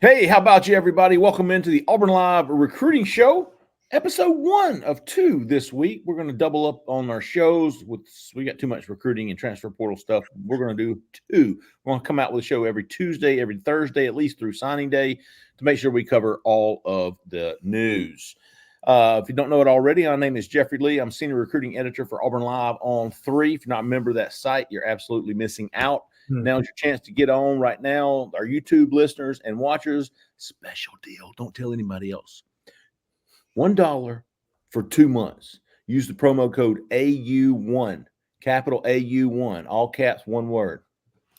Hey, how about you, everybody? Welcome into the Auburn Live Recruiting Show, episode 1 of 2 this week. We're going to double up on our shows. We got too much recruiting and transfer portal stuff. We're going to do 2. We're going to come out with a show every Tuesday, every Thursday, at least through signing day, to make sure we cover all of the news. If you don't know it already, my name is Jeffrey Lee. I'm senior recruiting editor for Auburn Live on 3. If you're not a member of that site, you're absolutely missing out. Now's your chance to get on right now. Our YouTube listeners and watchers, special deal. Don't tell anybody else. $1 for 2 months. Use the promo code AU1, capital AU1, all caps, one word.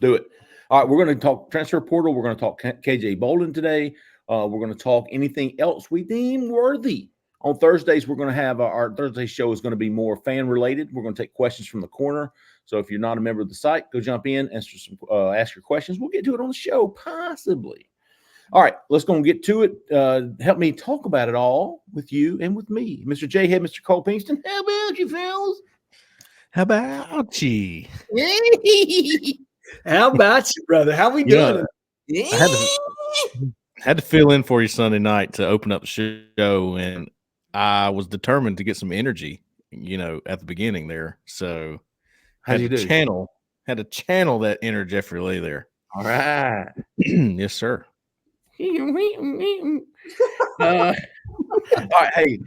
Do it. All right, we're going to talk transfer portal. We're going to talk KJ Bolden today. We're going to talk anything else we deem worthy. On Thursdays, we're going to have our Thursday show is going to be more fan related. We're going to take questions from the corner. So if you're not a member of the site, go jump in, ask your questions. We'll get to it on the show, possibly. All right, let's go and get to it. Help me talk about it all with you and with me, Mr. Jhead, Mr. Cole Pinkston. How about you, fellas? How about you? How about you, brother? How we doing? I had to fill in for you Sunday night to open up the show, and I was determined to get some energy, at the beginning there. So How'd you do? Had to channel that inner Jeffrey Lee there. All right. Yes, sir. All right, hey,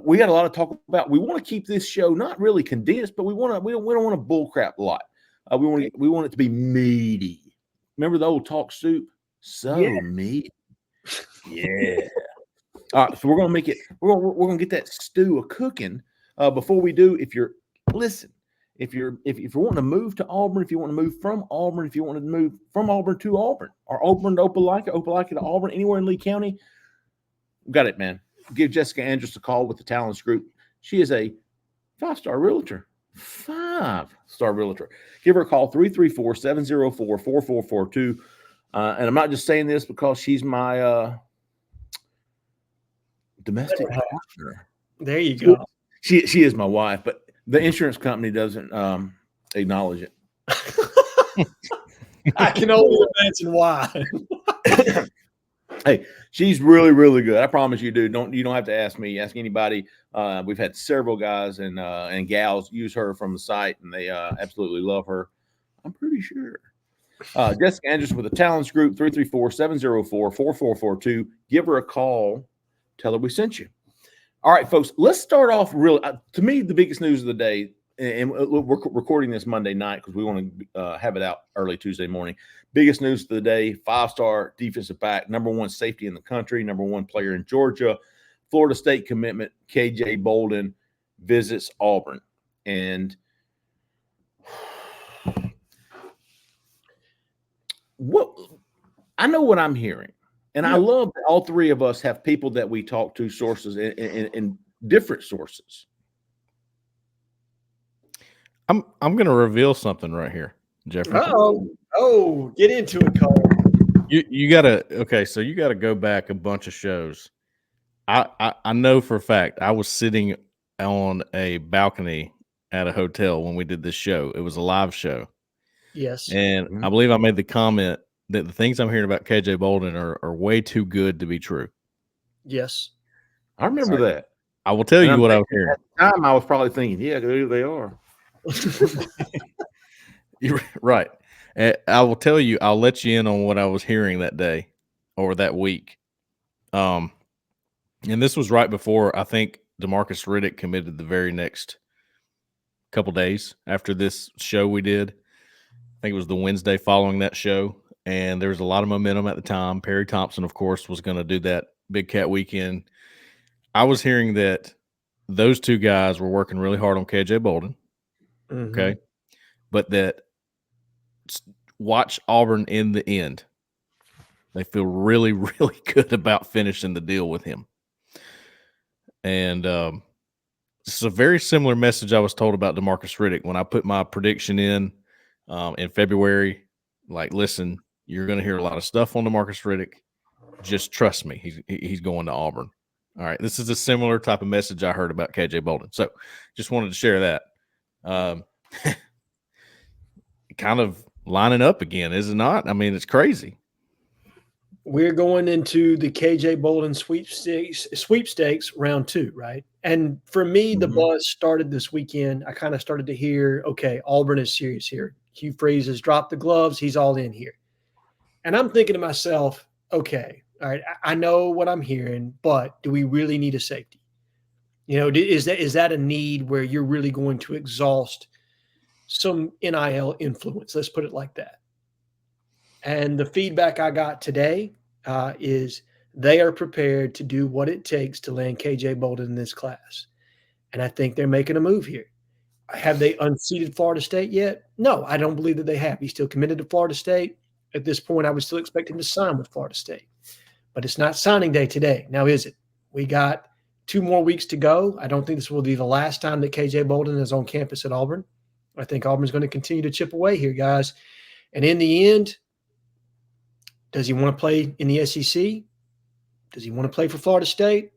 we got a lot to talk about. We want to keep this show not really condensed, but we don't want to bull crap a lot. We want it to be meaty. Remember the old talk soup? Meaty. Yeah. All right, so we're gonna make it. We're gonna get that stew a cooking. Before we do, if you're wanting to move to Auburn, if you want to move from Auburn, if you want to move from Auburn to Auburn, or Auburn to Opelika to Auburn, anywhere in Lee County, got it, man. Give Jessica Andrews a call with the Talents Group. She is a 5-star realtor. 5-star realtor. Give her a call, 334-704-4442. And I'm not just saying this because she's my domestic partner. There you go. She is my wife, but the insurance company doesn't acknowledge it. I can only imagine why. Hey, she's really, really good. I promise you, dude. You don't have to ask me. Ask anybody. We've had several guys and gals use her from the site, and they absolutely love her. I'm pretty sure. Jessica Andrews with the Talents Group, 334-704-4442. Give her a call. Tell her we sent you. All right, folks, let's start off real. To me, the biggest news of the day, and we're recording this Monday night because we want to have it out early Tuesday morning. Biggest news of the day, 5-star defensive back, number 1 safety in the country, number 1 player in Georgia, Florida State commitment, KJ Bolden visits Auburn. And I know what I'm hearing. And I love that all 3 of us have people that we talk to, sources and different sources. I'm going to reveal something right here, Jeffrey. Oh, get into it, Cole. You gotta so you gotta go back a bunch of shows. I know for a fact I was sitting on a balcony at a hotel when we did this show. It was a live show. Yes. And I believe I made the comment that the things I'm hearing about KJ Bolden are way too good to be true. Yes. I remember that. I will tell you what I was hearing. At the time, I was probably thinking, yeah, they are. You're right. I will tell you, I'll let you in on what I was hearing that day or that week. And this was right before I think DeMarcus Riddick committed the very next couple days after this show we did. I think it was the Wednesday following that show. And there was a lot of momentum at the time. Perry Thompson, of course, was going to do that Big Cat weekend. I was hearing that those 2 guys were working really hard on KJ Bolden. Mm-hmm. Okay. But that watch Auburn in the end. They feel really, really good about finishing the deal with him. And this is a very similar message I was told about DeMarcus Riddick when I put my prediction in February. Like, listen, you're going to hear a lot of stuff on DeMarcus Riddick. Just trust me. He's going to Auburn. All right. This is a similar type of message I heard about KJ Bolden. So just wanted to share that. Kind of lining up again, is it not? I mean, it's crazy. We're going into the KJ Bolden sweepstakes round 2, right? And for me, the buzz started this weekend. I kind of started to hear, okay, Auburn is serious here. Hugh Freeze has dropped the gloves. He's all in here. And I'm thinking to myself, okay, all right, I know what I'm hearing, but do we really need a safety? You know, is that a need where you're really going to exhaust some NIL influence? Let's put it like that. And the feedback I got today is they are prepared to do what it takes to land KJ Bolden in this class. And I think they're making a move here. Have they unseated Florida State yet? No, I don't believe that they have. He's still committed to Florida State. At this point, I would still expect him to sign with Florida State. But it's not signing day today. Now, is it? We got 2 more weeks to go. I don't think this will be the last time that KJ Bolden is on campus at Auburn. I think Auburn's going to continue to chip away here, guys. And in the end, does he want to play in the SEC? Does he want to play for Florida State?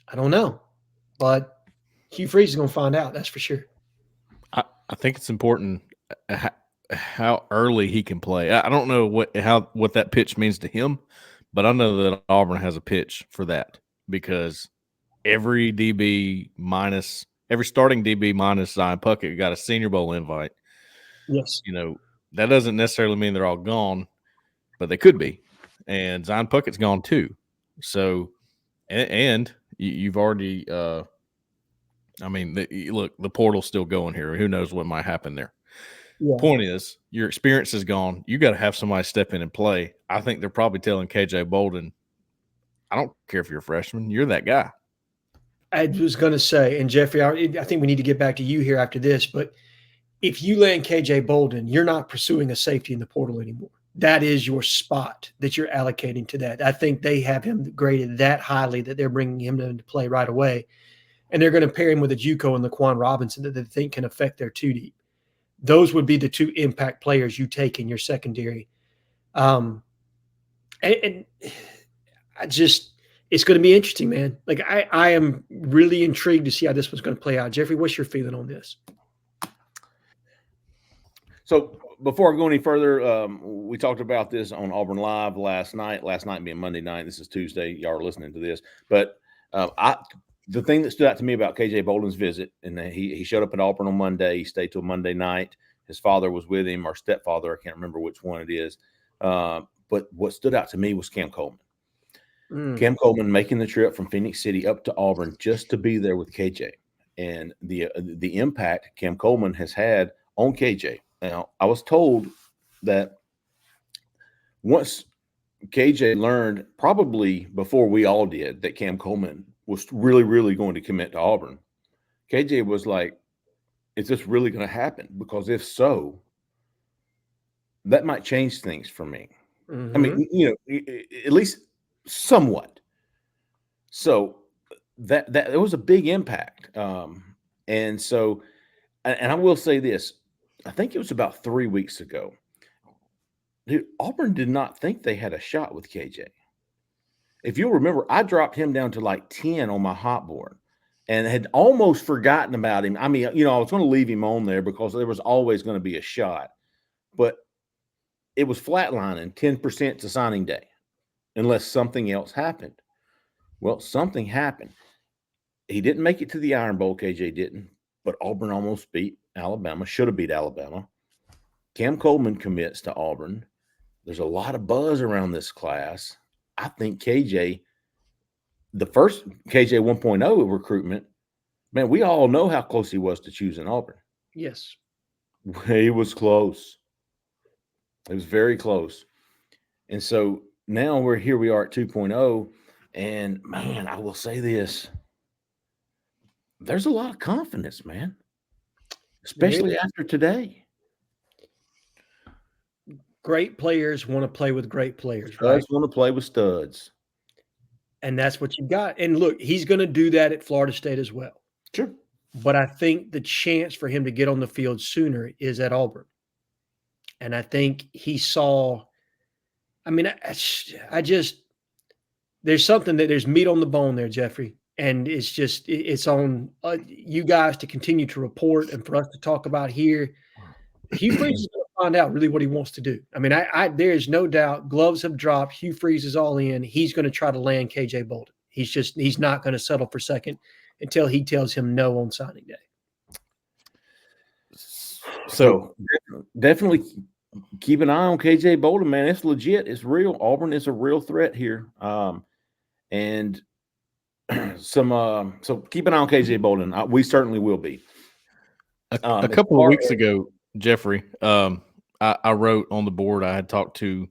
I don't know. But Hugh Freeze is going to find out, that's for sure. I think it's important how early he can play. I don't know what that pitch means to him, but I know that Auburn has a pitch for that because every starting DB minus Zion Puckett got a Senior Bowl invite. Yes. You know, that doesn't necessarily mean they're all gone, but they could be. And Zion Puckett's gone too. So, and you've already, look, the portal's still going here. Who knows what might happen there? Yeah. Point is, your experience is gone. You got to have somebody step in and play. I think they're probably telling KJ Bolden, I don't care if you're a freshman, you're that guy. I was going to say, and Jeffrey, I think we need to get back to you here after this, but if you land KJ Bolden, you're not pursuing a safety in the portal anymore. That is your spot that you're allocating to that. I think they have him graded that highly that they're bringing him into play right away. And they're going to pair him with a JUCO and Laquan Robinson that they think can affect their 2 deep. Those would be the 2 impact players you take in your secondary. And I just – it's going to be interesting, man. Like I am really intrigued to see how this one's going to play out. Jeffrey, what's your feeling on this? So before I go any further, we talked about this on Auburn Live last night being Monday night. This is Tuesday. Y'all are listening to this. But the thing that stood out to me about KJ Bolden's visit, and he showed up at Auburn on Monday. He stayed till Monday night. His father was with him, or stepfather. I can't remember which one it is. But what stood out to me was Cam Coleman. Cam Coleman making the trip from Phoenix City up to Auburn just to be there with KJ, and the impact Cam Coleman has had on KJ. Now, I was told that once KJ learned, probably before we all did, that Cam Coleman was really, really going to commit to Auburn, KJ was like, is this really going to happen? Because if so, that might change things for me. I mean, at least somewhat. So that it was a big impact. And so, and I will say this, I think it was about 3 weeks ago. Dude, Auburn did not think they had a shot with KJ. If you'll remember, I dropped him down to like 10 on my hot board and had almost forgotten about him. I mean, I was going to leave him on there because there was always going to be a shot. But it was flatlining 10% to signing day unless something else happened. Well, something happened. He didn't make it to the Iron Bowl, KJ didn't, but Auburn almost beat Alabama, should have beat Alabama. Cam Coleman commits to Auburn. There's a lot of buzz around this class. I think KJ, the first KJ 1.0 recruitment, man, we all know how close he was to choosing Auburn. Yes. He was close. It was very close. And so now we are at 2.0. And, man, I will say this. There's a lot of confidence, man, especially after today. Great players want to play with great players, right? Studs want to play with studs. And that's what you've got. And, look, he's going to do that at Florida State as well. Sure. But I think the chance for him to get on the field sooner is at Auburn. And I think he saw – I mean, I just – there's something that there's meat on the bone there, Jeffrey. And it's just – it's on you guys to continue to report and for us to talk about here. Hugh Freeze is going to find out really what he wants to do. I mean, there is no doubt gloves have dropped. Hugh Freeze is all in. He's going to try to land KJ Bolden. He's not going to settle for second until he tells him no on signing day. So definitely keep an eye on KJ Bolden, man. It's legit. It's real. Auburn is a real threat here. And so keep an eye on KJ Bolden. We certainly will be. A couple of weeks ago, Jeffrey, I wrote on the board, I had talked to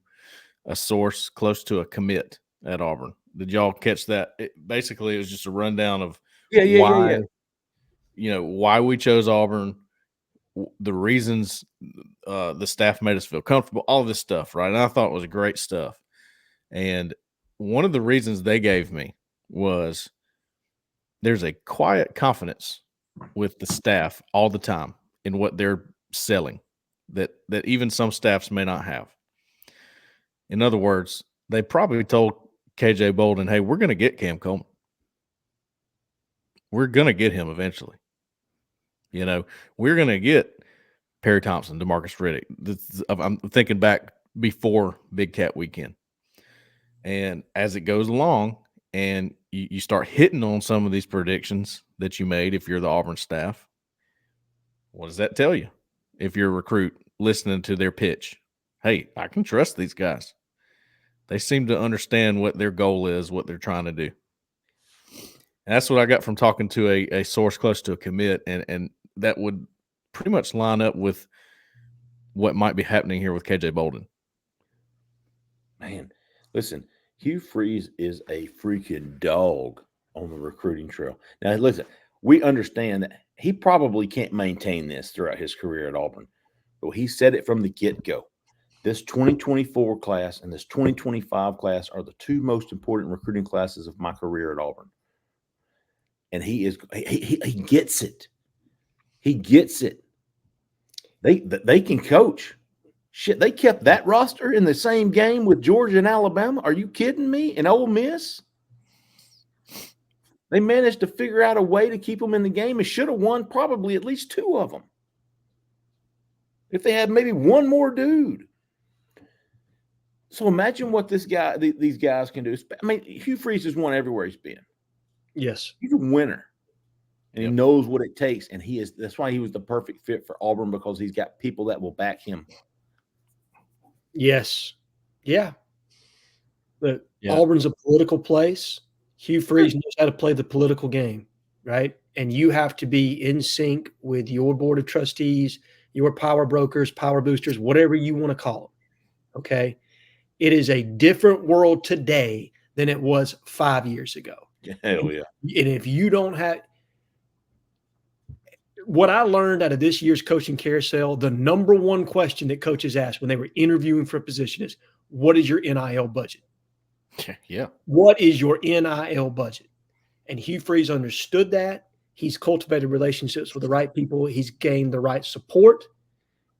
a source close to a commit at Auburn. Did y'all catch that? Basically, it was just a rundown of why we chose Auburn, the reasons the staff made us feel comfortable, all of this stuff, right? And I thought it was great stuff. And one of the reasons they gave me was there's a quiet confidence with the staff all the time in what they're selling that even some staffs may not have. In other words, they probably told KJ Bolden, hey, we're going to get Cam Coleman. We're going to get him eventually. We're going to get Perry Thompson, DeMarcus Riddick. I'm thinking back before Big Cat Weekend. And as it goes along and you start hitting on some of these predictions that you made if you're the Auburn staff, what does that tell you? If you're a recruit listening to their pitch, hey, I can trust these guys. They seem to understand what their goal is, what they're trying to do. And that's what I got from talking to a source close to a commit, and that would pretty much line up with what might be happening here with KJ Bolden. Man, listen, Hugh Freeze is a freaking dog on the recruiting trail. Now, listen, we understand that he probably can't maintain this throughout his career at Auburn, but he said it from the get-go. This 2024 class and this 2025 class are the two most important recruiting classes of my career at Auburn. And he gets it. He gets it. They can coach. Shit, they kept that roster in the same game with Georgia and Alabama. Are you kidding me? And Ole Miss? They managed to figure out a way to keep them in the game and should have won probably at least two of them. If they had maybe one more dude. So imagine what these guys can do. I mean, Hugh Freeze has won everywhere he's been. Yes. He's a winner. And he knows what it takes. And that's why he was the perfect fit for Auburn, because he's got people that will back him. Yes. Yeah. But Auburn's a political place. Hugh Freeze knows how to play the political game, right? And you have to be in sync with your board of trustees, your power brokers, power boosters, whatever you want to call them. Okay. It is a different world today than it was 5 years ago. Hell yeah. And if you don't have what I learned out of this year's coaching carousel, the number one question that coaches asked when they were interviewing for a position is, what is your NIL budget? Yeah. What is your NIL budget? And Hugh Freeze understood that. He's cultivated relationships with the right people. He's gained the right support.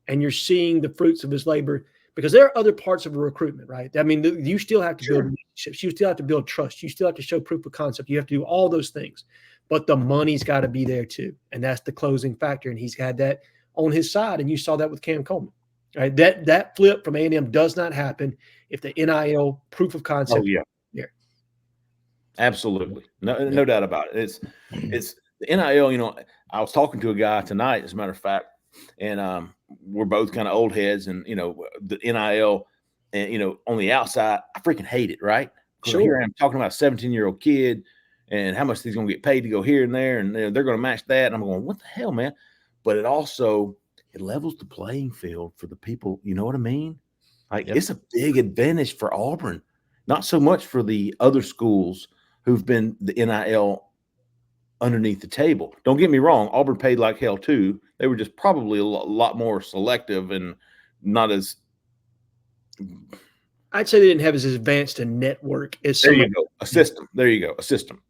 And you're seeing the fruits of his labor, because there are other parts of a recruitment, right? I mean, you still have to build relationships. You still have to build trust. You still have to show proof of concept. You have to do all those things. But the money's got to be there too. And that's the closing factor. And he's had that on his side. And you saw that with Cam Coleman. Right? That flip from A&M does not happen if the NIL proof of concept is there. Absolutely. No doubt about it. It's the NIL, I was talking to a guy tonight, as a matter of fact, and we're both kind of old heads, and the NIL, and on the outside, I freaking hate it, right? Sure. Here I am talking about a 17-year-old kid and how much he's going to get paid to go here and there, and they're going to match that, and I'm going, what the hell, man? But it levels the playing field for the people. You know what I mean? Like, it's a big advantage for Auburn, not so much for the other schools who've been the NIL underneath the table. Don't get me wrong. Auburn paid like hell too. They were just probably a lot more selective and not as. I'd say they didn't have as advanced a network as some. There you go. A system. There you go. A system.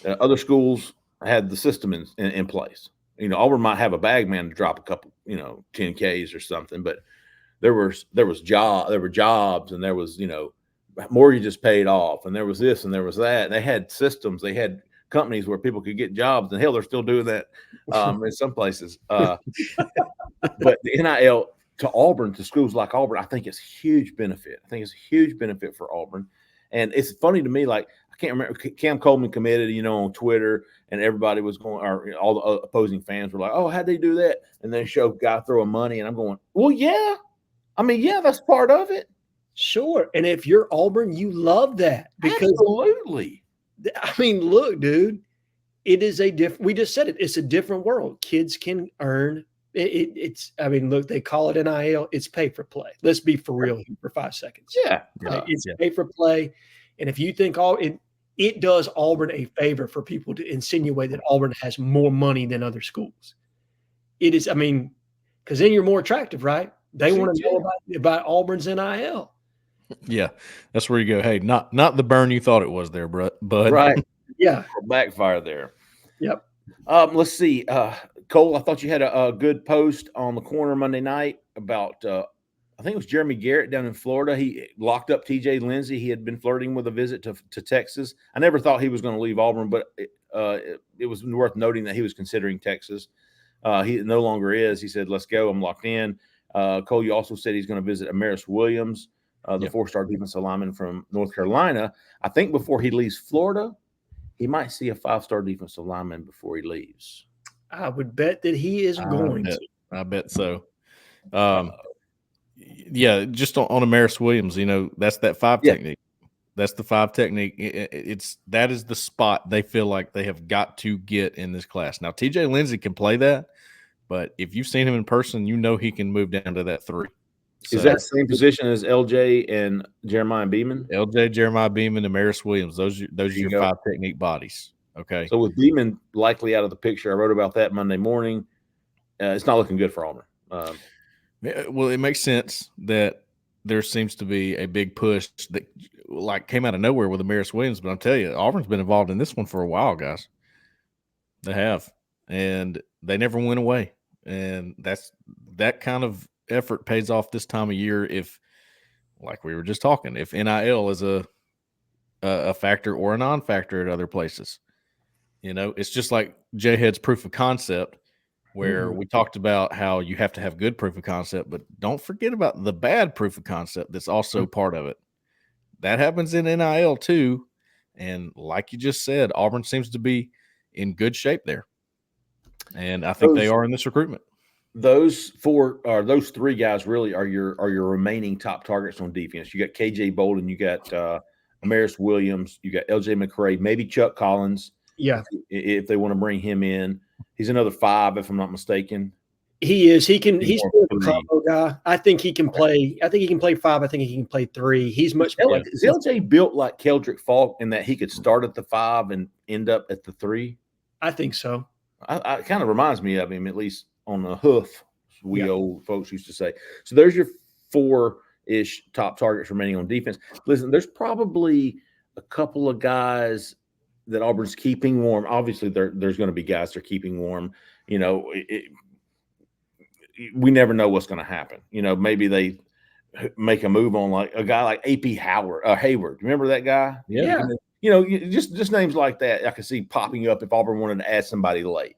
Other schools had the system in place. Auburn might have a bag man to drop a couple, 10Ks or something, but there were jobs, and there was, mortgages paid off, and there was this and there was that. And they had systems. They had companies where people could get jobs, and hell, they're still doing that in some places. But the NIL to Auburn, to schools like Auburn, I think it's huge benefit. I think it's a huge benefit for Auburn. And it's funny to me, like, I can't remember, Cam Coleman committed, on Twitter, and everybody was going, or all the opposing fans were like, oh, how'd they do that? And they show a guy throwing money, and I'm going, well, yeah. I mean, yeah, that's part of it. Sure. And if you're Auburn, you love that. Because, absolutely. I mean, look, dude, it is we just said it. It's a different world. Kids can earn it's, I mean, look, they call it NIL. It's pay for play. Let's be for real here for 5 seconds. Yeah. It's pay for play. And if you think it does Auburn a favor for people to insinuate that Auburn has more money than other schools. It is, I mean, because then you're more attractive, right? They want to know about Auburn's NIL. Yeah, that's where you go. Hey, not the burn you thought it was there, bud. Right. Yeah. Backfire there. Yep. Let's see. Cole, I thought you had a good post on the corner Monday night about I think it was Jeremy Garrett down in Florida. He locked up TJ Lindsey. He had been flirting with a visit to Texas. I never thought he was going to leave Auburn, but it was worth noting that he was considering Texas. He no longer is. He said, let's go. I'm locked in. Cole, you also said he's going to visit Amaris Williams, the 4-star defensive lineman from North Carolina. I think before he leaves Florida, he might see a 5-star defensive lineman before he leaves. I would bet that he is going to. I bet so. Yeah, just on Amaris Williams, that's that 5 technique. That's the 5 technique. That is the spot they feel like they have got to get in this class. Now, TJ Lindsey can play that, but if you've seen him in person, he can move down to that 3. Is that the same position as LJ and Jeremiah Beeman? LJ, Jeremiah Beeman, and Amaris Williams. Those are your 5 technique bodies. Okay. So with Beeman likely out of the picture, I wrote about that Monday morning. It's not looking good for Auburn. Well, it makes sense that there seems to be a big push that came out of nowhere with Amaris Williams. But I'll tell you, Auburn's been involved in this one for a while, guys. They have. And they never went away. And that kind of effort pays off this time of year if, like we were just talking, if NIL is a factor or a non-factor at other places. It's just like Jhead's proof of concept, where we talked about how you have to have good proof of concept, but don't forget about the bad proof of concept that's also part of it. That happens in NIL too. And like you just said, Auburn seems to be in good shape there. And I think they are in this recruitment. Those 3 guys really are your remaining top targets on defense. You got KJ Bolden, you got Amaris Williams, you got LJ McCray, maybe Chuck Collins. Yeah. If they want to bring him in. He's another 5, if I'm not mistaken. He is. He's a combo guy. I think he can play. I think he can play 5. I think he can play 3. He's much better. Is LJ built like Keldrick Falk in that he could start at the 5 and end up at the 3? I think so. It kind of reminds me of him, at least on the hoof, old folks used to say. So there's your 4-ish top targets remaining on defense. Listen, there's probably a couple of guys that Auburn's keeping warm. Obviously, there's going to be guys they're keeping warm. We never know what's going to happen. Maybe they make a move on like a guy like AP Hayward. Remember that guy? Yeah. Just names like that I could see popping up if Auburn wanted to add somebody late.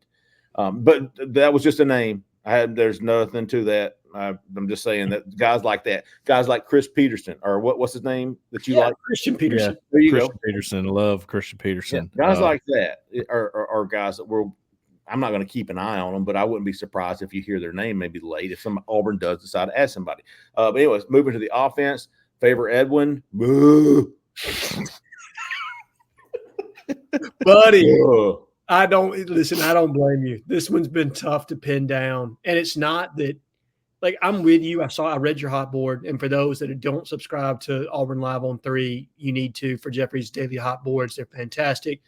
But that was just a name. There's nothing to that. I'm just saying that guys like that, guys like Chris Peterson, or what's his name that you like? Christian Peterson. Yeah. There you go. Peterson. Love Christian Peterson. Yeah. Guys like that are guys that I'm not going to keep an eye on them, but I wouldn't be surprised if you hear their name maybe late if some Auburn does decide to add somebody. But anyways, moving to the offense, Favor Edwin. Boo. Buddy. I don't blame you. This one's been tough to pin down. And it's not that, like, I'm with you. I read your hot board. And for those that don't subscribe to Auburn Live on 3, you need to for Jeffrey's daily hot boards. They're fantastic,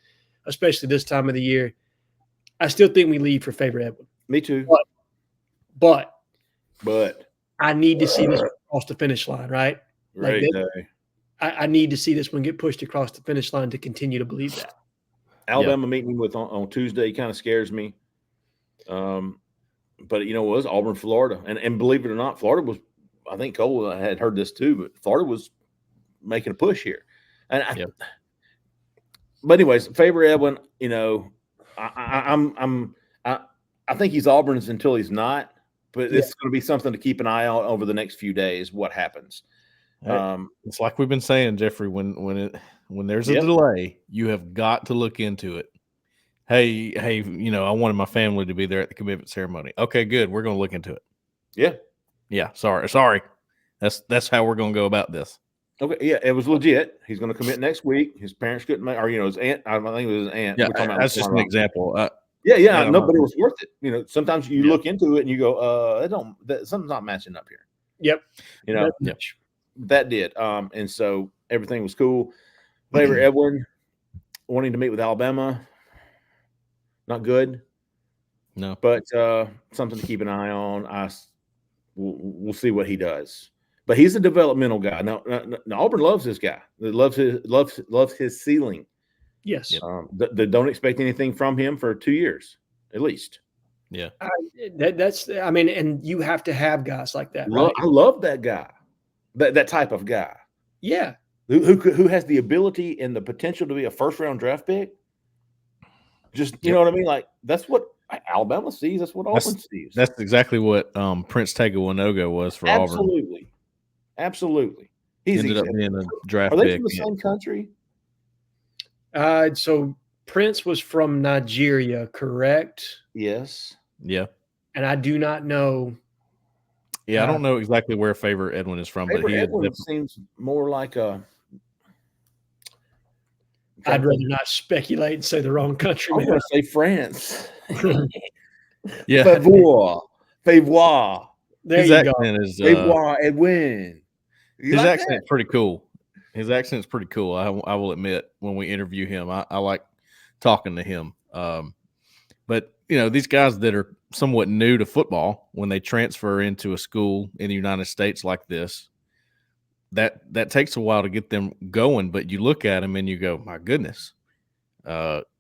especially this time of the year. I still think we lead for Favor Edwin. Me too. But I need to see this across the finish line, right? Right. I need to see this one get pushed across the finish line to continue to believe that. Alabama meeting with on Tuesday kind of scares me. But it was Auburn, Florida. And believe it or not, Florida was, I think Cole had heard this too, but Florida was making a push here. And but anyways, Favor Edwin, I think he's Auburn's until he's not. but it's going to be something to keep an eye on over the next few days. What happens? It's like we've been saying, Jeffrey. When there's a delay, you have got to look into it. Hey, I wanted my family to be there at the commitment ceremony. Okay, good. We're going to look into it. Yeah. Sorry. That's how we're going to go about this. Okay, yeah, it was legit. He's going to commit next week. His parents couldn't make, or his aunt. I think it was his aunt. Yeah, that's just an example. Yeah, no, but it was worth it. Sometimes you look into it and you go, something's not matching up here. Yep. That did. And so everything was cool. Flavor Edwin wanting to meet with Alabama, not good. No, but something to keep an eye on. We'll see what he does. But he's a developmental guy. Now Auburn loves this guy. They loves his ceiling. Yes. They don't expect anything from him for 2 years at least. Yeah. And you have to have guys like that. Right? I love that guy. That type of guy. Yeah. Who has the ability and the potential to be a first-round draft pick. Just you know what I mean? Like that's what Alabama sees. That's what Auburn sees. That's exactly what Prince Tega-Wanoga was for Auburn. Absolutely. He ended up being a draft pick. Are they from the same country? So Prince was from Nigeria, correct? Yes. Yeah. And I do not know. Yeah, I don't know exactly where Favor Edwin is from, but Edwin seems more like a. I'd rather not speculate and say the wrong country. I'm going to say France. Yeah. Favor. There his you accent go. Is Favor Edwin. His accent's pretty cool. His accent's pretty cool. I will admit, when we interview him, I like talking to him. But these guys that are somewhat new to football, when they transfer into a school in the United States like this, that takes a while to get them going. But you look at them and you go, my goodness,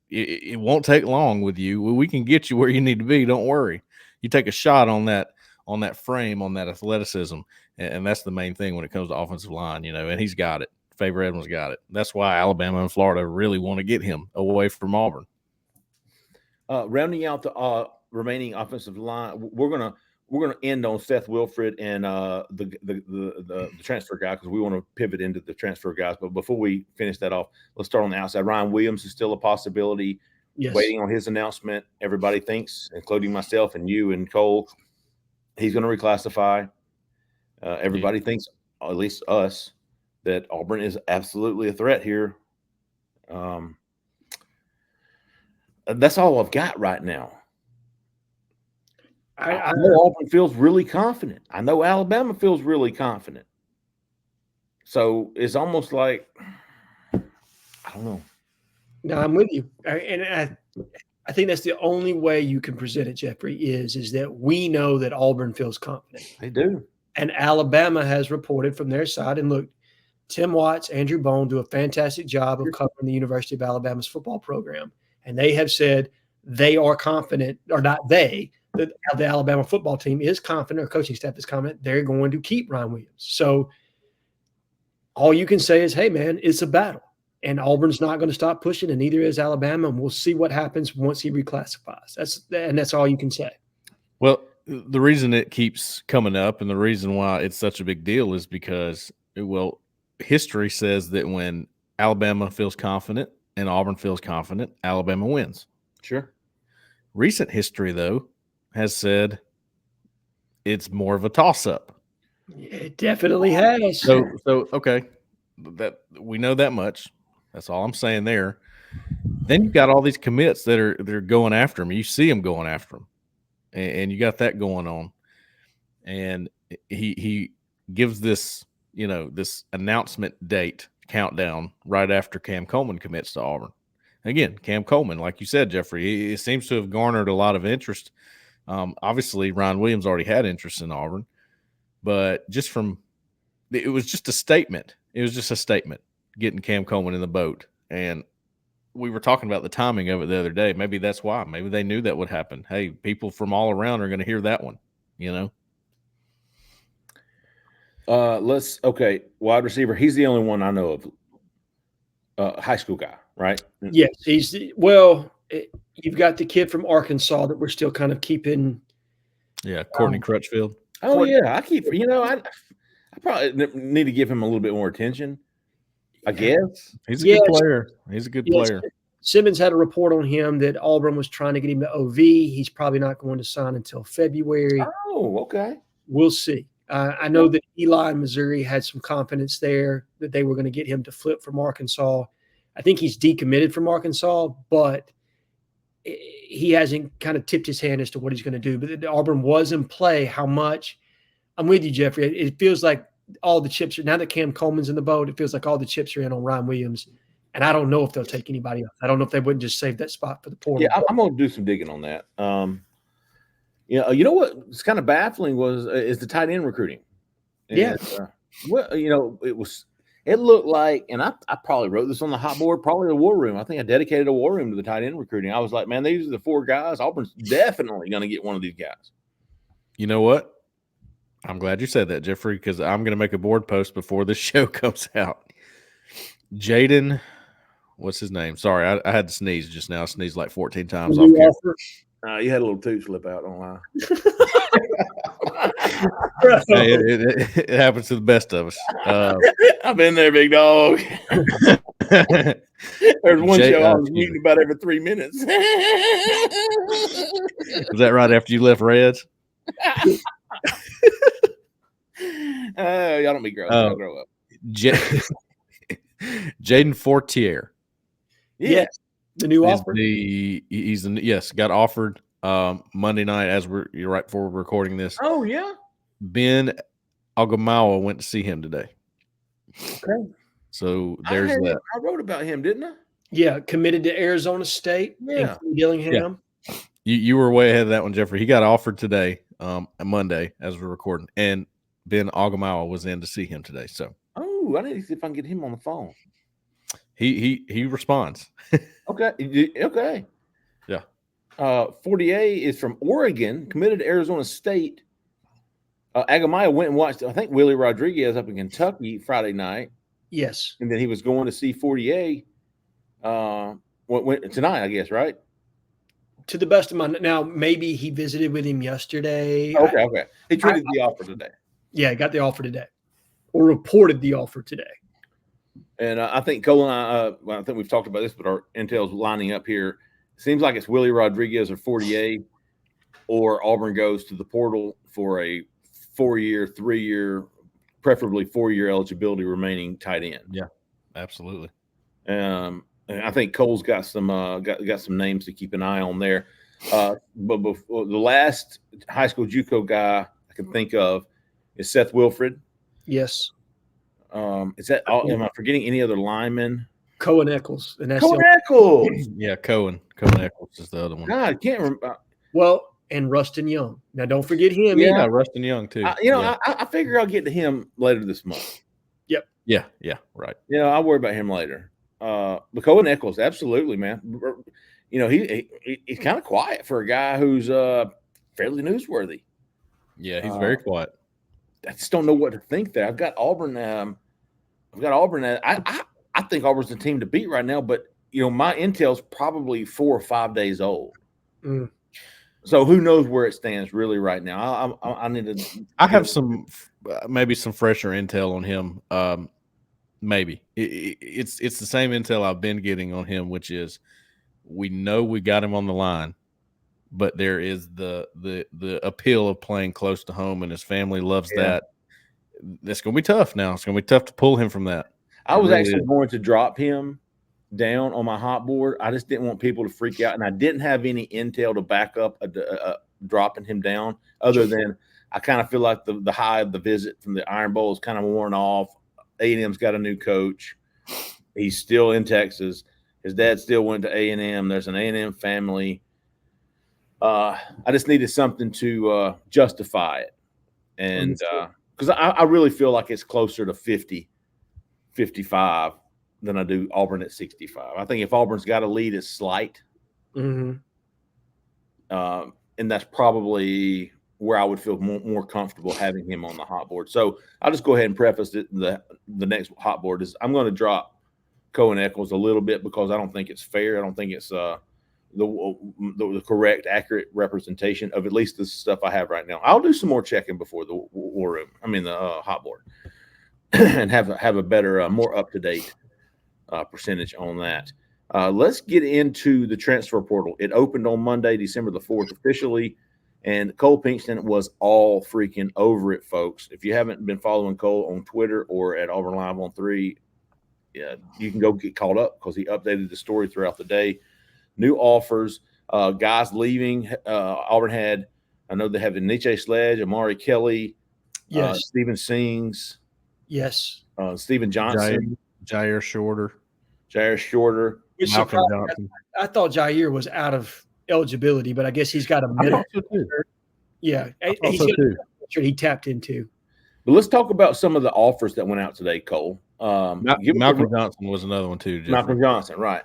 it won't take long with you. We can get you where you need to be. Don't worry. You take a shot on that frame, on that athleticism, and that's the main thing when it comes to offensive line. And he's got it. Favor Edwin's got it. That's why Alabama and Florida really want to get him away from Auburn. Rounding out the remaining offensive line, we're gonna end on Seth Wilfred and the transfer guy because we want to pivot into the transfer guys. But before we finish that off, let's start on the outside. Ryan Williams is still a possibility. Yes. Waiting on his announcement. Everybody thinks, including myself and you and Cole, he's going to reclassify. Everybody thinks, at least us, that Auburn is absolutely a threat here. That's all I've got right now. I know Auburn feels really confident. I know Alabama feels really confident. So it's almost like, I don't know. No, I'm with you. And I think that's the only way you can present it, Jeffrey, is that we know that Auburn feels confident. They do. And Alabama has reported from their side. And look, Tim Watts, Andrew Bone do a fantastic job of covering the University of Alabama's football program. And they have said they are confident, or not they, that the Alabama football team is confident, or coaching staff is confident, they're going to keep Ryan Williams. So all you can say is, hey, man, it's a battle. And Auburn's not going to stop pushing, and neither is Alabama. And we'll see what happens once he reclassifies. That's all you can say. Well, the reason it keeps coming up and the reason why it's such a big deal is because, history says that when Alabama feels confident and Auburn feels confident, Alabama wins. Sure. Recent history, though, has said it's more of a toss-up. It definitely has. So okay, that we know that much. That's all I'm saying there. Then you've got all these commits they're going after him. You see them going after him, and you got that going on. And he gives this this announcement date countdown right after Cam Coleman commits to Auburn. Again, Cam Coleman, like you said, Jeffrey, it seems to have garnered a lot of interest. Obviously, Ryan Williams already had interest in Auburn, but it was just a statement. It was just a statement getting Cam Coleman in the boat. And we were talking about the timing of it the other day. Maybe that's why. Maybe they knew that would happen. Hey, people from all around are going to hear that one, Wide receiver. He's the only one I know of. High school guy, right? Yes. You've got the kid from Arkansas that we're still kind of keeping. Yeah, Courtney Crutchfield. Oh Courtney- yeah, I probably need to give him a little bit more attention. I guess. He's a good player. He's a good Yes. player. Simmons had a report on him that Auburn was trying to get him to OV. He's probably not going to sign until February. Oh, okay. We'll see. I know that Eli in Missouri had some confidence there that they were going to get him to flip from Arkansas. I think he's decommitted from Arkansas, but he hasn't kind of tipped his hand as to what he's going to do. But Auburn was in play. How much? I'm with you, Jeffrey. It feels like all the chips are, now that Cam Coleman's in the boat, it feels like all the chips are in on Ryan Williams. And I don't know if they'll take anybody else. I don't know if they wouldn't just save that spot for the portal. Yeah, I'm going to do some digging on that. You know what's kind of baffling is the tight end recruiting. And, it looked like, and I probably wrote this on the hot board, probably the war room. I think I dedicated a war room to the tight end recruiting. I was like, man, these are the 4 guys. Auburn's definitely going to get one of these guys. You know what? I'm glad you said that, Jeffrey, because I'm going to make a board post before this show comes out. Jaden, what's his name? Sorry, I had to sneeze just now. I sneezed like 14 times off camera. You had a little tooth slip out, don't lie. Hey, it happens to the best of us. I've been there, big dog. There's one show I was muting about every 3 minutes. Was that right after you left Reds? Y'all don't be gross. Y'all grow up. Jaden Fortier. Yes, the new offer. Got offered Monday night you're right before we're recording this. Oh yeah. Ben Agamawa went to see him today. Okay. So there's that. I wrote about him, didn't I? Yeah, committed to Arizona State. Yeah. Dillingham. Yeah. You were way ahead of that one, Jeffrey. He got offered today, Monday, as we're recording, and Ben Agamawa was in to see him today. So I need to see if I can get him on the phone. He responds. Okay. Yeah. Fortier is from Oregon, committed to Arizona State. Agamaya went and watched, I think, Willie Rodriguez up in Kentucky Friday night. Yes. And then he was going to see Fortier tonight, I guess, right? To the best of my now, maybe he visited with him yesterday. Okay. He treated the offer today. Yeah, got the offer today, or reported the offer today. And I think Cole and I think we've talked about this, but our intel's lining up here. Seems like it's Willie Rodriguez or Fortier, or Auburn goes to the portal for a 4-year, 3-year, preferably 4-year eligibility remaining tight end. Yeah, absolutely. And I think Cole's got some names to keep an eye on there. But before, the last high school JUCO guy I can think of is Seth Wilfred. Yes. Is that all? Am I forgetting any other linemen? Cohen Eccles. And that's Cohen Eccles. Yeah, Cohen Eccles is the other one. God, I can't remember. Well, and Rustin Young. Now, don't forget him. Yeah, Rustin Young too. I figure I'll get to him later this month. Yep. Yeah, right. I'll worry about him later. But Cohen Eccles, absolutely, man. He's kind of quiet for a guy who's fairly newsworthy. Yeah, he's very quiet. I just don't know what to think there. I've got Auburn. I think Auburn's the team to beat right now, but my intel's probably 4 or 5 days old. Mm. So who knows where it stands really right now? I need to. I have some maybe some fresher intel on him. Maybe it's the same intel I've been getting on him, which is we know we got him on the line, but there is the appeal of playing close to home, and his family loves that. That's going to be tough now. It's going to be tough to pull him from that. I was actually going to drop him down on my hot board. I just didn't want people to freak out, and I didn't have any intel to back up dropping him down other than I kind of feel like the high of the visit from the Iron Bowl is kind of worn off. A&M's got a new coach. He's still in Texas. His dad still went to A&M. There's an A&M family. I just needed something to justify it. And because I really feel like it's closer to 50, 55 than I do Auburn at 65. I think if Auburn's got a lead, it's slight. Mm-hmm. And that's probably where I would feel more comfortable having him on the hot board. So I'll just go ahead and preface it. The next hot board is I'm going to drop Cohen Eccles a little bit because I don't think it's fair. I don't think it's the correct, accurate representation of at least the stuff I have right now. I'll do some more checking before the war room. I mean the hot board, and have a better, more up to date percentage on that. Let's get into the transfer portal. It opened on Monday, December the 4th, officially, and Cole Pinkston was all freaking over it, folks. If you haven't been following Cole on Twitter or at Auburn Live on 3, yeah, you can go get caught up because he updated the story throughout the day. New offers, guys leaving. Auburn had, I know they have Nietzsche Sledge, Amari Kelly, Yes. Steven Sings, Yes. Stephen Johnson, Jair Shorter, Which Malcolm surprised- Johnson. I thought Jair was out of eligibility, but I guess he's got a I minute. thought so too. Yeah. I thought He's so got too. a he tapped into. But let's talk about some of the offers that went out today, Cole. Malcolm Johnson was another one too. Jeffrey. Malcolm Johnson, right?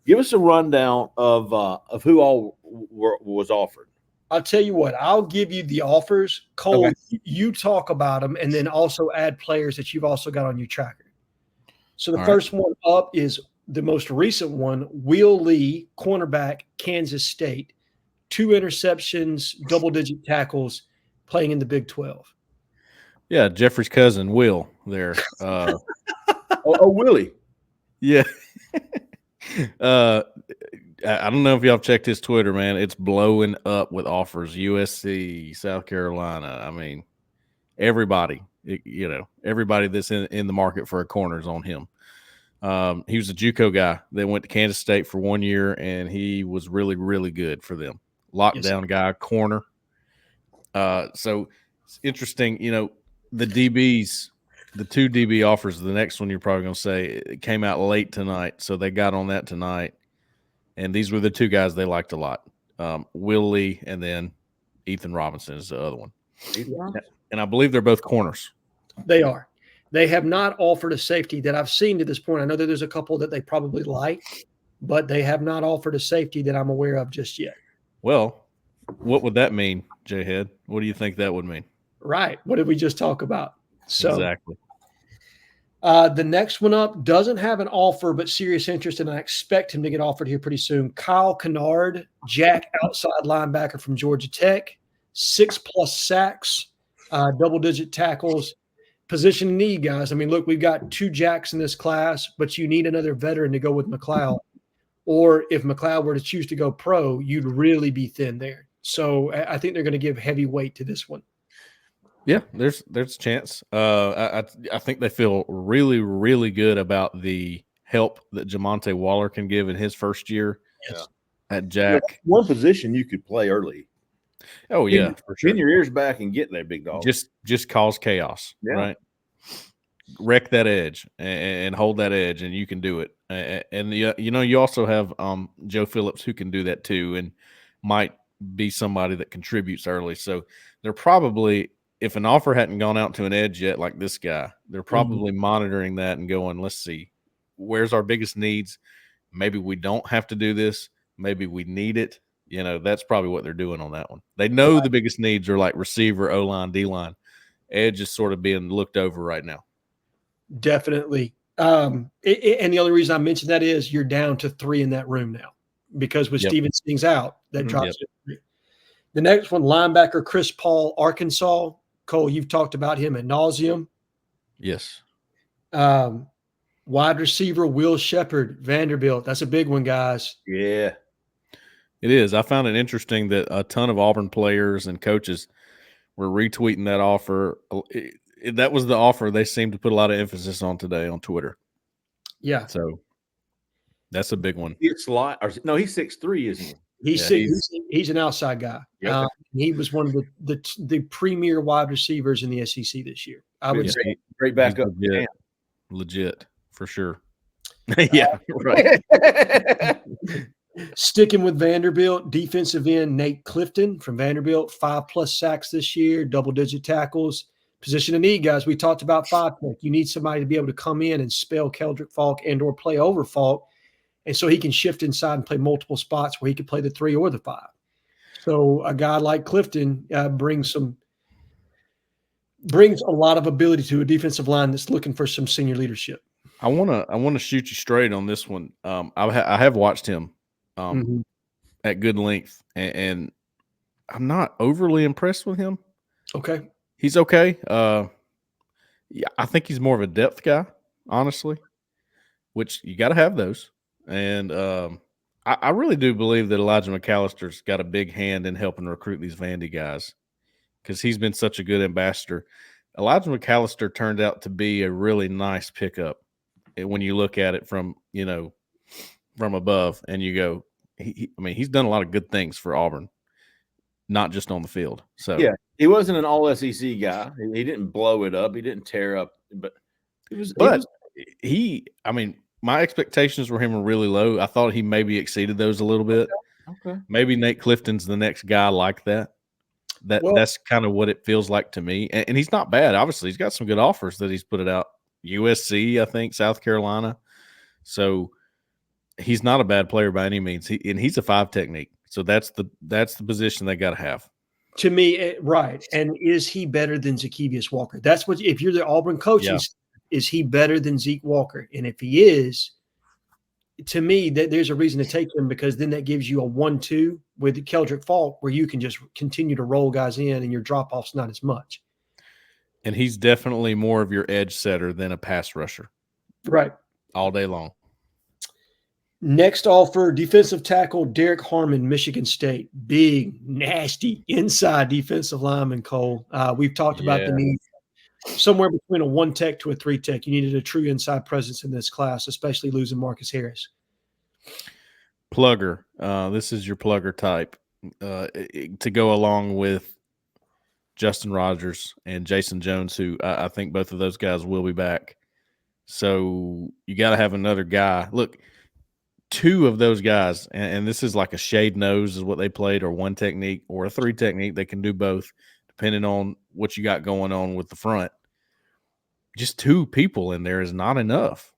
Give us a rundown of who all was offered. I'll tell you what, I'll give you the offers. Cole, Okay. you talk about them and then also add players that you've also got on your tracker. So the All first one up is the most recent one, Will Lee, cornerback, Kansas State. 2 interceptions, double-digit tackles, playing in the Big 12. Yeah, Jeffrey's cousin Will there. Willie. Yeah. I don't know if y'all checked his Twitter, man. It's blowing up with offers. USC, South Carolina. I mean, everybody, everybody that's in the market for a corner is on him. He was a JUCO guy that went to Kansas State for 1 year, and he was really, really good for them. Lockdown guy, corner. So it's interesting, the DBs, the 2 DB offers, the next one you're probably going to say, it came out late tonight, so they got on that tonight. And these were the 2 guys they liked a lot. Will Lee and then Ethan Robinson is the other one. And I believe they're both corners. They are. They have not offered a safety that I've seen to this point. I know that there's a couple that they probably like, but they have not offered a safety that I'm aware of just yet. Well, what would that mean, Jhead? What do you think that would mean? Right. What did we just talk about? So exactly. The next one up doesn't have an offer, but serious interest, and I expect him to get offered here pretty soon. Kyle Kennard, Jack outside linebacker from Georgia Tech, 6+ sacks, double-digit tackles. Position need, guys. I mean, look, we've got 2 Jacks in this class, but you need another veteran to go with McLeod. Or if McLeod were to choose to go pro, you'd really be thin there. So I think they're going to give heavy weight to this one. Yeah, there's a chance. I think they feel really, really good about the help that Jamonte Waller can give in his first year at Jack. One position you could play early. Oh yeah, for sure. Pin your ears back and get there, big dog. Just cause chaos, right? Wreck that edge and hold that edge, and you can do it. And you also have Joe Phillips who can do that too, and might be somebody that contributes early. So they're probably, if an offer hadn't gone out to an edge yet, like this guy, they're probably monitoring that and going, let's see, where's our biggest needs? Maybe we don't have to do this. Maybe we need it. That's probably what they're doing on that one. They know the biggest needs are like receiver, O-line, D-line. Edge is sort of being looked over right now. Definitely. And the only reason I mentioned that is you're down to 3 in that room now, because with Steven Sings out, that drops to 3. The next one, linebacker Chris Paul, Arkansas. Cole, you've talked about him ad nauseum. Yes. Wide receiver Will Shepard, Vanderbilt. That's a big one, guys. Yeah. It is. I found it interesting that a ton of Auburn players and coaches were retweeting that offer. That was the offer they seemed to put a lot of emphasis on today on Twitter. Yeah. So that's a big one. He's 6'3", isn't he? He's an outside guy. Yep. He was one of the premier wide receivers in the SEC this year. I would say. Great backup. Legit, for sure. Yeah, right. Sticking with Vanderbilt, defensive end Nate Clifton from Vanderbilt, 5+ sacks this year, double-digit tackles. Position of need, guys. We talked about 5-tech. You need somebody to be able to come in and spell Keldrick Falk and or play over Falk, and so he can shift inside and play multiple spots where he could play the 3 or the 5. So a guy like Clifton brings a lot of ability to a defensive line that's looking for some senior leadership. I want to shoot you straight on this one. I have watched him at good length, and I'm not overly impressed with him. Okay. He's okay. Yeah, I think he's more of a depth guy, honestly, which you got to have those. And I really do believe that Elijah McAllister's got a big hand in helping recruit these Vandy guys because he's been such a good ambassador. Elijah McAllister turned out to be a really nice pickup when you look at it from above, and you go, I mean, he's done a lot of good things for Auburn, not just on the field. So yeah, he wasn't an all SEC guy. He didn't blow it up. He didn't tear up, but I mean, my expectations for him were really low. I thought he maybe exceeded those a little bit. Okay. Maybe Nate Clifton's the next guy like that. That's kind of what it feels like to me. And he's not bad. Obviously, he's got some good offers that he's put it out. USC, I think, South Carolina. So he's not a bad player by any means. He's a 5 technique. So that's the position they got to have. To me, right. And is he better than Zacchaeus Walker? That's what, if you're the Auburn coach, is he better than Zeke Walker? And if he is, to me, there's a reason to take him, because then that gives you a 1-2 with Keldrick Falk where you can just continue to roll guys in and your drop-off's not as much. And he's definitely more of your edge setter than a pass rusher. Right. All day long. Next offer, defensive tackle Derek Harmon, Michigan State. Big, nasty, inside defensive lineman, Cole. We've talked about the need somewhere between a 1 tech to a 3 tech. You needed a true inside presence in this class, especially losing Marcus Harris. Plugger. This is your plugger type to go along with Justin Rogers and Jason Jones, who I think both of those guys will be back. So you got to have another guy. Look, 2 of those guys, and this is like a shade nose is what they played, or 1 technique or a 3 technique. They can do both depending on what you got going on with the front. Just 2 people in there is not enough.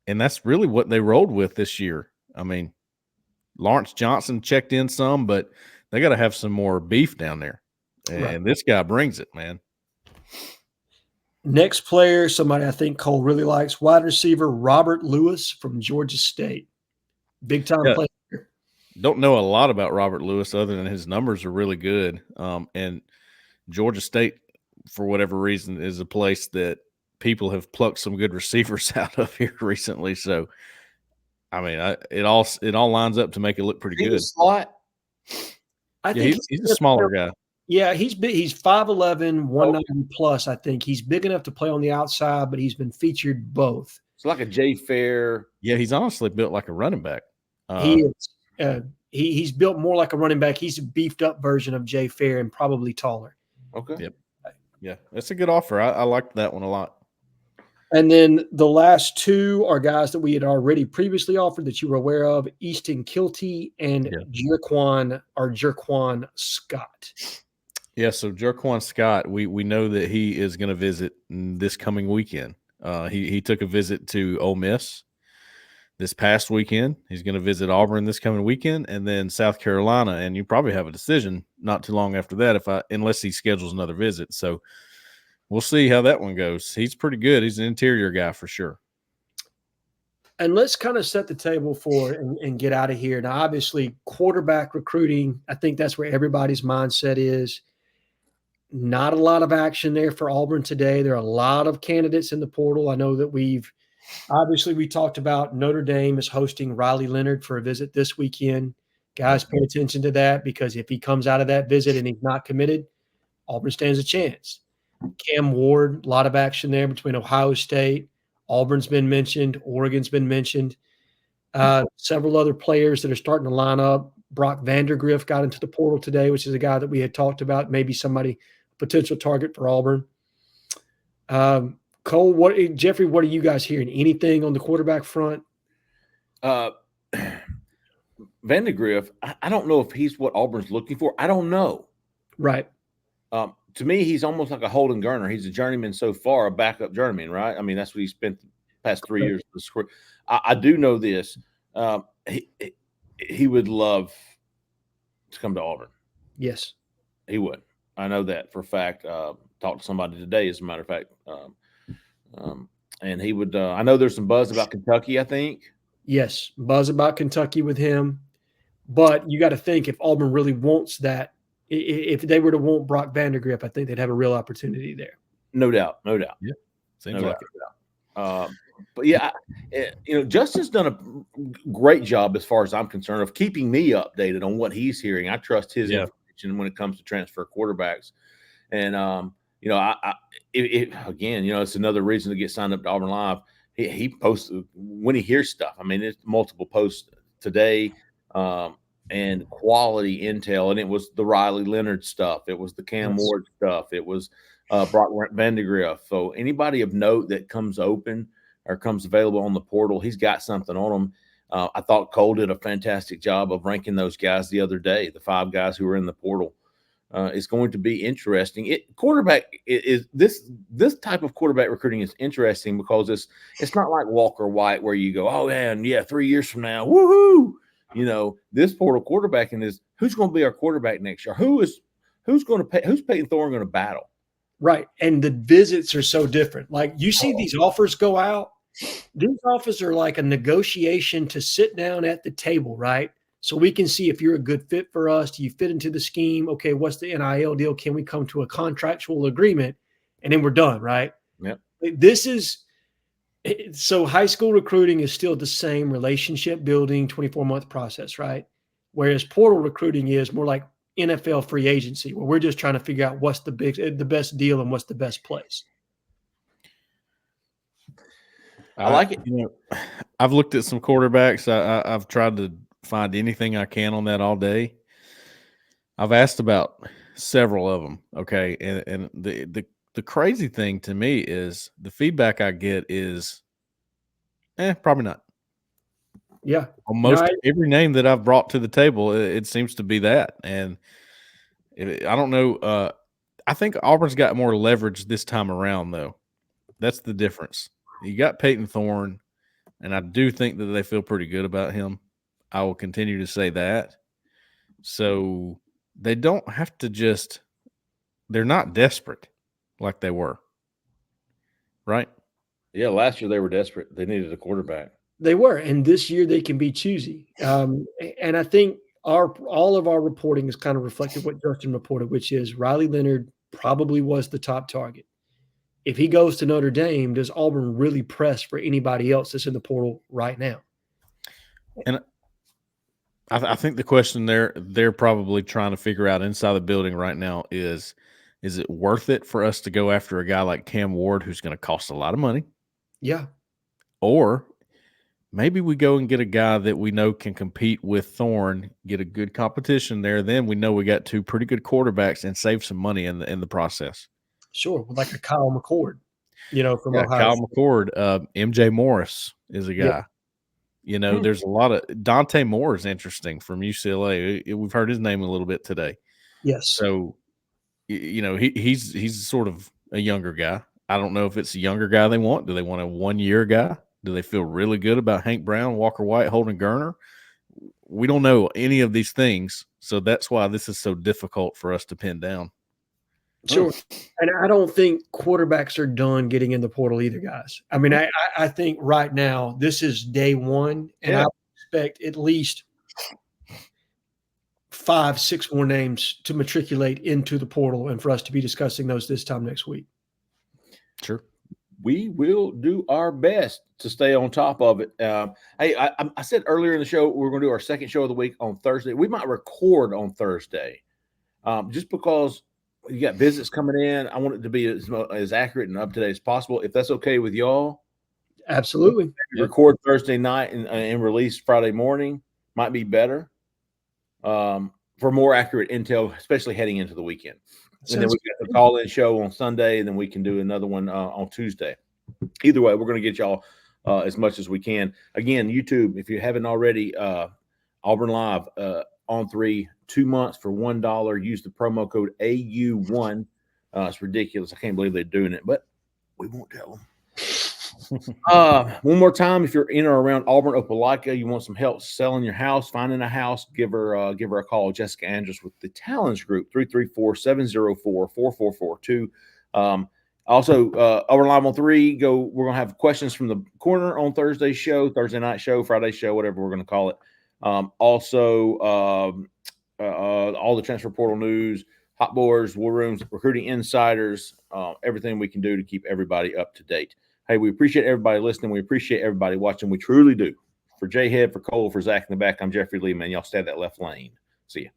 And that's really what they rolled with this year. I mean, Lawrence Johnson checked in some, but they got to have some more beef down there. And this guy brings it, man. Next player, somebody I think Cole really likes, wide receiver Robert Lewis from Georgia State. Big time player. Don't know a lot about Robert Lewis other than his numbers are really good. And Georgia State, for whatever reason, is a place that people have plucked some good receivers out of here recently. So, I mean, it all lines up to make it look pretty good. Slot. I think he's a smaller guy. Yeah, he's 5'11", 190 plus. I think he's big enough to play on the outside, but he's been featured both. It's like a Jay Fair. Yeah, he's honestly built like a running back. He is. He's built more like a running back. He's a beefed up version of Jay Fair and probably taller. Okay. Yep. Yeah, that's a good offer. I liked that one a lot. And then the last 2 are guys that we had already previously offered that you were aware of: Easton Kilty and Jerquan Scott. Yeah, so Jerquan Scott, we know that he is going to visit this coming weekend. He took a visit to Ole Miss this past weekend. He's going to visit Auburn this coming weekend, and then South Carolina. And you probably have a decision not too long after that, unless he schedules another visit. So we'll see how that one goes. He's pretty good. He's an interior guy for sure. And let's kind of set the table for and get out of here. Now, obviously, quarterback recruiting, I think that's where everybody's mindset is. Not a lot of action there for Auburn today. There are a lot of candidates in the portal. I know that we talked about Notre Dame is hosting Riley Leonard for a visit this weekend. Guys, pay attention to that, because if he comes out of that visit and he's not committed, Auburn stands a chance. Cam Ward, a lot of action there between Ohio State. Auburn's been mentioned. Oregon's been mentioned. Several other players that are starting to line up. Brock Vandergriff got into the portal today, which is a guy that we had talked about, maybe somebody potential target for Auburn. Cole, Jeffrey, what are you guys hearing? Anything on the quarterback front? Vandergriff, I don't know if he's what Auburn's looking for. I don't know. Right. To me, he's almost like a Holden Garner. He's a journeyman so far, a backup journeyman, right? I mean, that's what he spent the past 3 years. I do know this. He would love to come to Auburn. Yes. He would. I know that for a fact. Talked to somebody today, as a matter of fact. And he would I know there's some buzz about Kentucky, I think. Yes, buzz about Kentucky with him. But you got to think, if Auburn really wants that, if they were to want Brock Vandergriff, I think they'd have a real opportunity there. No doubt. No doubt. Yeah. Seems No like doubt. But yeah, Justin's done a great job as far as I'm concerned of keeping me updated on what he's hearing. I trust his information when it comes to transfer quarterbacks. And, again, it's another reason to get signed up to Auburn Live. He posts when he hears stuff. I mean, it's multiple posts today and quality intel. And it was the Riley Leonard stuff. It was the Cam Ward stuff. It was Brock Vandegrift. So anybody of note that comes open or comes available on the portal, he's got something on them. I thought Cole did a fantastic job of ranking those guys the other day, the 5 guys who were in the portal. It's going to be interesting. Quarterback is this type of quarterback recruiting is interesting because it's not like Walker White where you go, oh man, yeah, 3 years from now, woohoo! This portal quarterbacking is who's going to be our quarterback next year? Who's Peyton Thorne going to battle? Right. And the visits are so different. Like you see these offers go out. These offers are like a negotiation to sit down at the table, right? So we can see if you're a good fit for us. Do you fit into the scheme? Okay, what's the NIL deal? Can we come to a contractual agreement? And then we're done, right? Yep. So high school recruiting is still the same relationship building 24-month process, right? Whereas portal recruiting is more like NFL free agency, where we're just trying to figure out what's the best deal and what's the best place. I like it. I've looked at some quarterbacks. I've tried to find anything I can on that all day. I've asked about several of them. Okay. And the crazy thing to me is the feedback I get is, probably not. Yeah. Almost every name that I've brought to the table, it seems to be that. And I don't know. I think Auburn's got more leverage this time around, though. That's the difference. You got Peyton Thorne, and I do think that they feel pretty good about him. I will continue to say that. So they don't have to they're not desperate like they were. Right? Yeah, last year they were desperate. They needed a quarterback. They were, and this year they can be choosy. And I think all of our reporting is kind of reflected what Justin reported, which is Riley Leonard probably was the top target. If he goes to Notre Dame, does Auburn really press for anybody else that's in the portal right now? And I think the question they're probably trying to figure out inside the building right now is it worth it for us to go after a guy like Cam Ward who's going to cost a lot of money? Yeah. Or maybe we go and get a guy that we know can compete with Thorne, get a good competition there. Then we know we got 2 pretty good quarterbacks and save some money in the process. Sure, like a Kyle McCord, from Ohio. Kyle McCord, MJ Morris is a guy. Yep. There's a lot of Dante Moore is interesting from UCLA. We've heard his name a little bit today. Yes. So, he's sort of a younger guy. I don't know if it's a younger guy they want. Do they want a 1-year guy? Do they feel really good about Hank Brown, Walker White, Holden Gerner? We don't know any of these things, so that's why this is so difficult for us to pin down. Sure. And I don't think quarterbacks are done getting in the portal either, guys. I mean, I think right now this is day one, and I expect at least 5, 6 more names to matriculate into the portal and for us to be discussing those this time next week. Sure. We will do our best to stay on top of it. Hey, I said earlier in the show we're going to do our second show of the week on Thursday. We might record on Thursday just because you got visits coming in. I want it to be as accurate and up to date as possible. If that's okay with y'all. Absolutely. Record Thursday night and release Friday morning might be better for more accurate intel, especially heading into the weekend. And then we got the call-in show on Sunday, and then we can do another one on Tuesday. Either way, we're going to get y'all as much as we can. Again, YouTube, if you haven't already, Auburn Live on 3, 2 months for $1. Use the promo code AU1. It's ridiculous. I can't believe they're doing it, but we won't tell them. One more time, if you're in or around Auburn, Opelika, you want some help selling your house, finding a house, give her a call. Jessica Andrews with the Talons Group, 334-704-4442. Also, Auburn Live on 3, we're going to have questions from the corner on Thursday night show, Friday show, whatever we're going to call it. Also, all the transfer portal news, hot boards, war rooms, recruiting insiders, everything we can do to keep everybody up to date. Hey, we appreciate everybody listening. We appreciate everybody watching. We truly do. For Jhead, for Cole, for Zach in the back, I'm Jeffrey Lee, man. Y'all stay at that left lane. See ya.